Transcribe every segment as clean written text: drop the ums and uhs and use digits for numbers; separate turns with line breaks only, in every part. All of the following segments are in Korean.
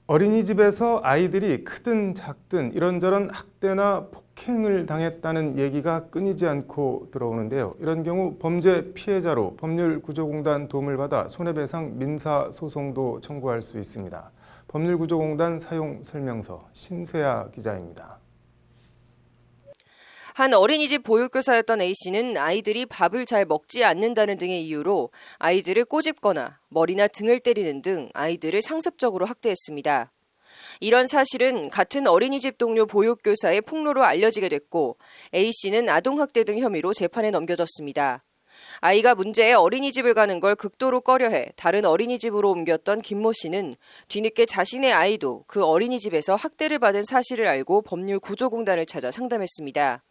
어린이집에서 아이들이 크든 작든 이런저런 학대나 폭행을 당했다는 얘기가 끊이지 않고 들어오는데요. 이런 경우 범죄 피해자로 법률구조공단 도움을 받아 손해배상 민사소송도 청구할 수 있습니다. 법률구조공단 사용설명서 신세아 기자입니다.
한 어린이집 보육교사였던 A씨는 아이들이 밥을 잘 먹지 않는다는 등의 이유로 아이들을 꼬집거나 머리나 등을 때리는 등 아이들을 상습적으로 학대했습니다. 이런 사실은 같은 어린이집 동료 보육교사의 폭로로 알려지게 됐고 A씨는 아동학대 등 혐의로 재판에 넘겨졌습니다. 아이가 문제의 어린이집을 가는 걸 극도로 꺼려해 다른 어린이집으로 옮겼던 김모 씨는 뒤늦게 자신의 아이도 그 어린이집에서 학대를 받은 사실을 알고 법률구조공단을 찾아 상담했습니다.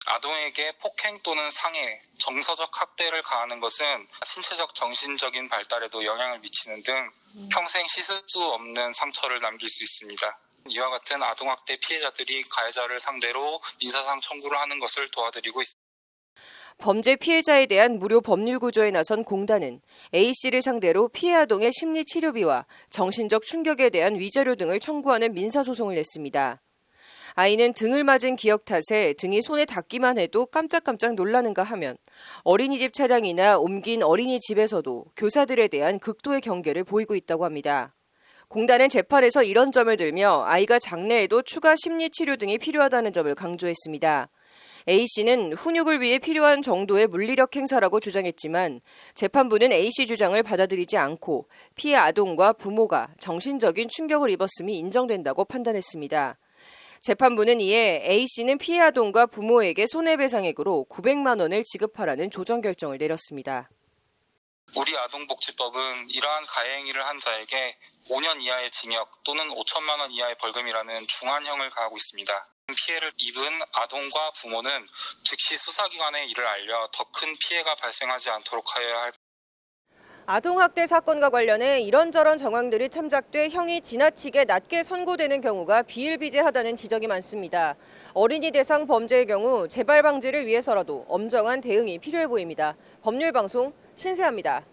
아동에게 폭행 또는 상해, 정서적 학대를 가하는 것은 신체적, 정신적인 발달에도 영향을 미치는 등 평생 씻을 수 없는 상처를 남길 수 있습니다. 이와 같은 아동학대 피해자들이 가해자를 상대로 민사상 청구를 하는 것을 도와드리고 있습니다.
범죄 피해자에 대한 무료 법률 구조에 나선 공단은 A씨를 상대로 피해 아동의 심리 치료비와 정신적 충격에 대한 위자료 등을 청구하는 민사소송을 냈습니다. 아이는 등을 맞은 기억 탓에 등이 손에 닿기만 해도 깜짝깜짝 놀라는가 하면 어린이집 차량이나 옮긴 어린이집에서도 교사들에 대한 극도의 경계를 보이고 있다고 합니다. 공단은 재판에서 이런 점을 들며 아이가 장래에도 추가 심리치료 등이 필요하다는 점을 강조했습니다. A씨는 훈육을 위해 필요한 정도의 물리력 행사라고 주장했지만 재판부는 A씨 주장을 받아들이지 않고 피해 아동과 부모가 정신적인 충격을 입었음이 인정된다고 판단했습니다. 재판부는 이에 A씨는 피해 아동과 부모에게 손해배상액으로 900만 원을 지급하라는 조정 결정을 내렸습니다.
우리 아동복지법은 이러한 가해 행위를 한 자에게 5년 이하의 징역 또는 5천만 원 이하의 벌금이라는 중한형을 가하고 있습니다. 피해를 입은 아동과 부모는 즉시 수사기관에 이를 알려 더 큰 피해가 발생하지 않도록 하여야 할
아동학대 사건과 관련해 이런저런 정황들이 참작돼 형이 지나치게 낮게 선고되는 경우가 비일비재하다는 지적이 많습니다. 어린이 대상 범죄의 경우 재발 방지를 위해서라도 엄정한 대응이 필요해 보입니다. 법률방송 신세아입니다.